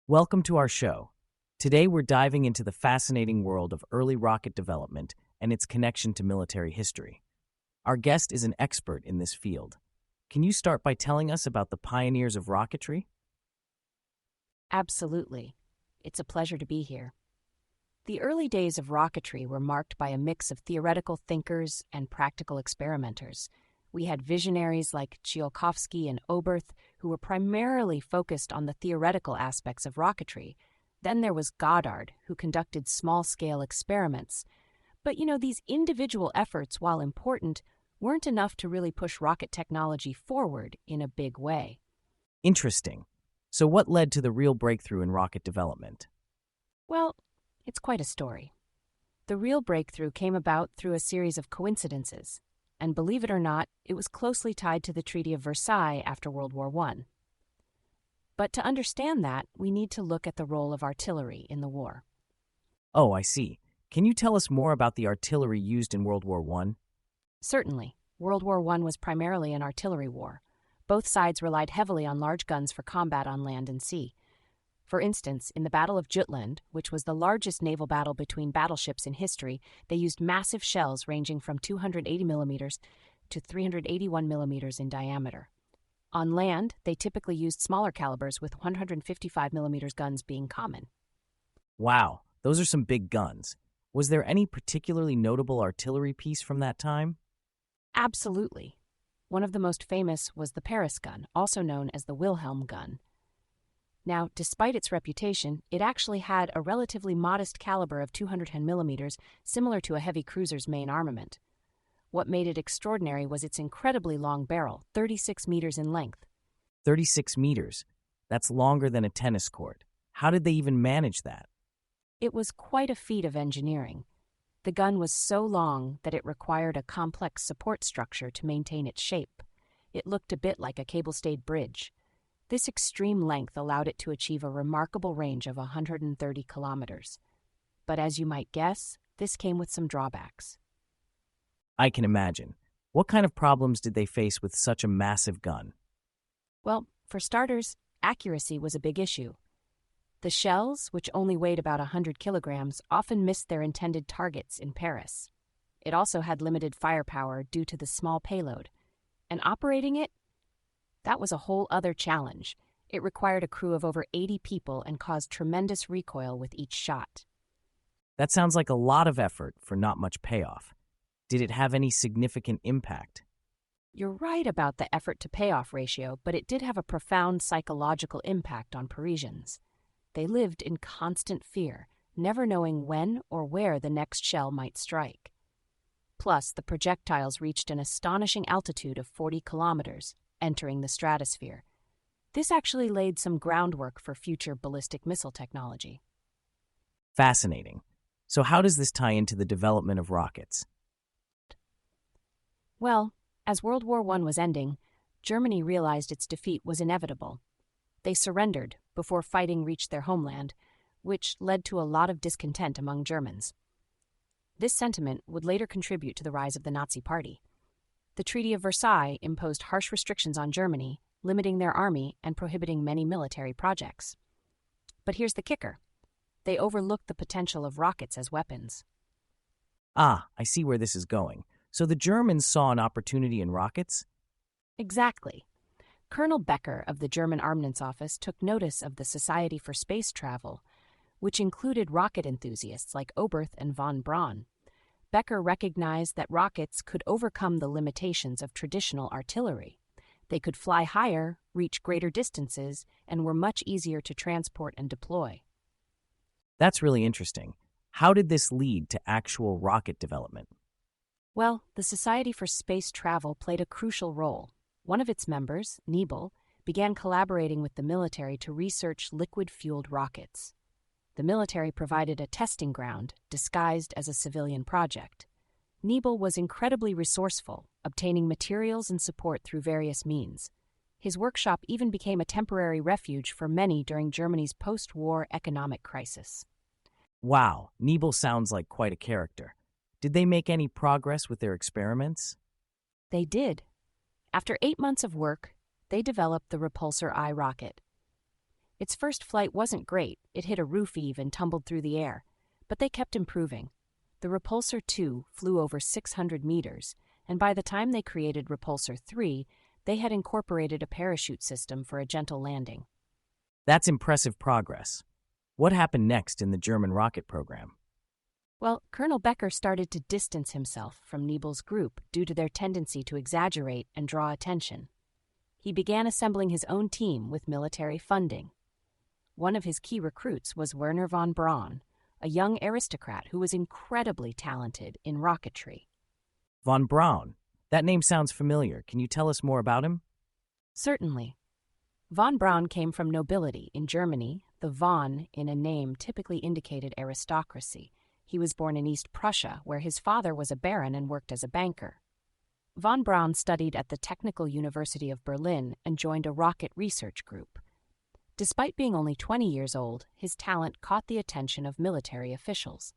Welcome to our show. Today we're diving into the fascinating world of early rocket development and its connection to military history. Our guest is an expert in this field. Can you start by telling us about the pioneers of rocketry? Absolutely. It's a pleasure to be here. The early days of rocketry were marked by a mix of theoretical thinkers and practical experimenters. We had visionaries like Tsiolkovsky and Oberth, who were primarily focused on the theoretical aspects of rocketry. Then there was Goddard, who conducted small-scale experiments. But these individual efforts, while important, weren't enough to really push rocket technology forward in a big way. Interesting. So what led to the real breakthrough in rocket development? Well, it's quite a story. The real breakthrough came about through a series of coincidences. And believe it or not, it was closely tied to the Treaty of Versailles after World War I. But to understand that, we need to look at the role of artillery in the war. Oh, I see. Can you tell us more about the artillery used in World War I? Certainly, World War I was primarily an artillery war. Both sides relied heavily on large guns for combat on land and sea. For instance, in the Battle of Jutland, which was the largest naval battle between battleships in history, they used massive shells ranging from 280 millimeters to 381 millimeters in diameter. On land, they typically used smaller calibers, with 155 millimeters guns being common. Wow, those are some big guns. Was there any particularly notable artillery piece from that time? Absolutely. One of the most famous was the Paris gun, also known as the Wilhelm gun. Now, despite its reputation, it actually had a relatively modest caliber of 210 millimeters, similar to a heavy cruiser's main armament. What made it extraordinary was its incredibly long barrel, 36 meters in length. 36 meters. That's longer than a tennis court. How did they even manage that? It was quite a feat of engineering. The gun was so long that it required a complex support structure to maintain its shape. It looked a bit like a cable-stayed bridge. This extreme length allowed it to achieve a remarkable range of 130 kilometers. But as you might guess, this came with some drawbacks. I can imagine. What kind of problems did they face with such a massive gun? Well, for starters, accuracy was a big issue. The shells, which only weighed about 100 kilograms, often missed their intended targets in Paris. It also had limited firepower due to the small payload. And operating it? That was a whole other challenge. It required a crew of over 80 people and caused tremendous recoil with each shot. That sounds like a lot of effort for not much payoff. Did it have any significant impact? You're right about the effort-to-payoff ratio, but it did have a profound psychological impact on Parisians. They lived in constant fear, never knowing when or where the next shell might strike. Plus, the projectiles reached an astonishing altitude of 40 kilometers, entering the stratosphere. This actually laid some groundwork for future ballistic missile technology. Fascinating. So how does this tie into the development of rockets? Well, as World War I was ending, Germany realized its defeat was inevitable. They surrendered before fighting reached their homeland, which led to a lot of discontent among Germans. This sentiment would later contribute to the rise of the Nazi Party. The Treaty of Versailles imposed harsh restrictions on Germany, limiting their army and prohibiting many military projects. But here's the kicker. They overlooked the potential of rockets as weapons. Ah, I see where this is going. So the Germans saw an opportunity in rockets? Exactly. Colonel Becker of the German Armaments Office took notice of the Society for Space Travel, which included rocket enthusiasts like Oberth and von Braun. Becker recognized that rockets could overcome the limitations of traditional artillery. They could fly higher, reach greater distances, and were much easier to transport and deploy. That's really interesting. How did this lead to actual rocket development? Well, the Society for Space Travel played a crucial role. One of its members, Nebel, began collaborating with the military to research liquid-fueled rockets. The military provided a testing ground disguised as a civilian project. Nebel was incredibly resourceful, obtaining materials and support through various means. His workshop even became a temporary refuge for many during Germany's post-war economic crisis. Wow, Nebel sounds like quite a character. Did they make any progress with their experiments? They did. After 8 months of work, they developed the Repulsor I rocket. Its first flight wasn't great, it hit a roof eave and tumbled through the air, but they kept improving. The Repulsor 2 flew over 600 meters, and by the time they created Repulsor 3, they had incorporated a parachute system for a gentle landing. That's impressive progress. What happened next in the German rocket program? Well, Colonel Becker started to distance himself from Nebel's group due to their tendency to exaggerate and draw attention. He began assembling his own team with military funding. One of his key recruits was Wernher von Braun, a young aristocrat who was incredibly talented in rocketry. Von Braun. That name sounds familiar. Can you tell us more about him? Certainly. Von Braun came from nobility in Germany. The von in a name typically indicated aristocracy. He was born in East Prussia, where his father was a baron and worked as a banker. Von Braun studied at the Technical University of Berlin and joined a rocket research group. Despite being only 20 years old, his talent caught the attention of military officials.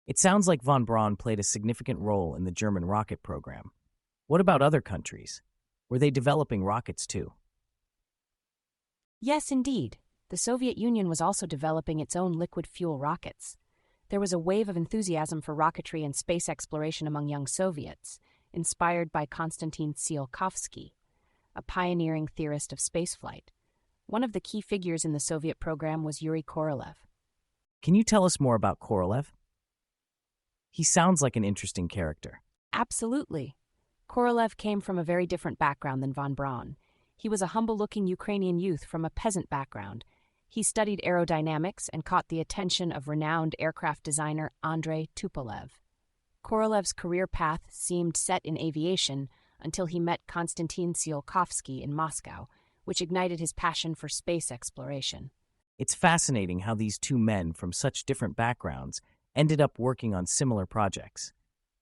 It sounds like von Braun played a significant role in the German rocket program. What about other countries? Were they developing rockets too? Yes, indeed. The Soviet Union was also developing its own liquid fuel rockets. There was a wave of enthusiasm for rocketry and space exploration among young Soviets, inspired by Konstantin Tsiolkovsky, a pioneering theorist of spaceflight. One of the key figures in the Soviet program was Yuri Korolev. Can you tell us more about Korolev? He sounds like an interesting character. Absolutely. Korolev came from a very different background than von Braun. He was a humble-looking Ukrainian youth from a peasant background. He studied aerodynamics and caught the attention of renowned aircraft designer Andrei Tupolev. Korolev's career path seemed set in aviation until he met Konstantin Tsiolkovsky in Moscow, which ignited his passion for space exploration. It's fascinating how these two men from such different backgrounds ended up working on similar projects.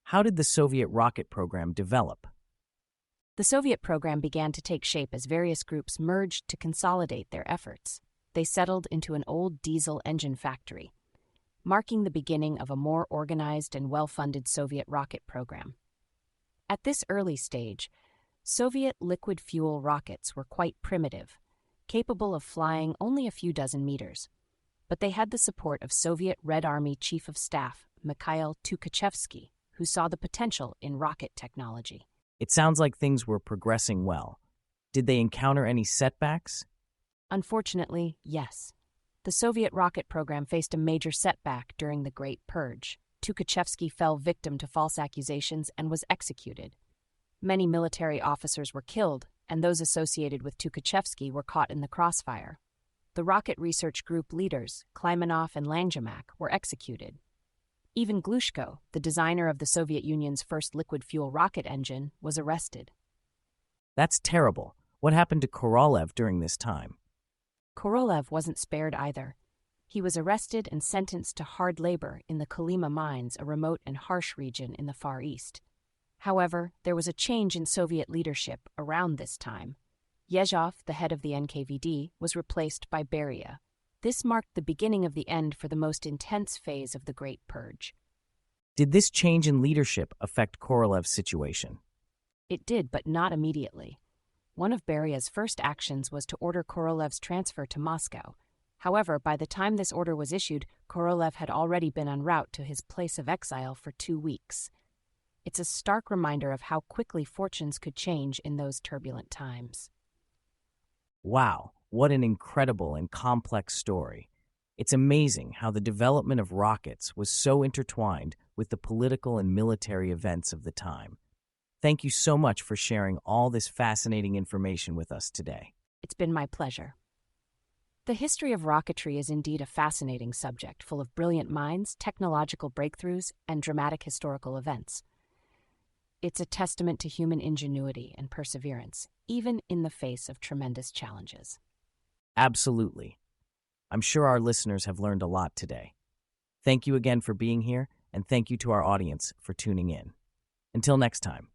How did the Soviet rocket program develop? The Soviet program began to take shape as various groups merged to consolidate their efforts. They settled into an old diesel engine factory, marking the beginning of a more organized and well-funded Soviet rocket program. At this early stage, Soviet liquid fuel rockets were quite primitive, capable of flying only a few dozen meters. But they had the support of Soviet Red Army Chief of Staff Mikhail Tukhachevsky, who saw the potential in rocket technology. It sounds like things were progressing well. Did they encounter any setbacks? Unfortunately, yes. The Soviet rocket program faced a major setback during the Great Purge. Tukhachevsky fell victim to false accusations and was executed. Many military officers were killed, and those associated with Tukhachevsky were caught in the crossfire. The rocket research group leaders, Klimanov and Langjamak, were executed. Even Glushko, the designer of the Soviet Union's first liquid fuel rocket engine, was arrested. That's terrible. What happened to Korolev during this time? Korolev wasn't spared either. He was arrested and sentenced to hard labor in the Kolyma mines, a remote and harsh region in the Far East. However, there was a change in Soviet leadership around this time. Yezhov, the head of the NKVD, was replaced by Beria. This marked the beginning of the end for the most intense phase of the Great Purge. Did this change in leadership affect Korolev's situation? It did, but not immediately. One of Beria's first actions was to order Korolev's transfer to Moscow. However, by the time this order was issued, Korolev had already been en route to his place of exile for 2 weeks. It's a stark reminder of how quickly fortunes could change in those turbulent times. Wow, what an incredible and complex story. It's amazing how the development of rockets was so intertwined with the political and military events of the time. Thank you so much for sharing all this fascinating information with us today. It's been my pleasure. The history of rocketry is indeed a fascinating subject, full of brilliant minds, technological breakthroughs, and dramatic historical events. It's a testament to human ingenuity and perseverance, even in the face of tremendous challenges. Absolutely. I'm sure our listeners have learned a lot today. Thank you again for being here, and thank you to our audience for tuning in. Until next time.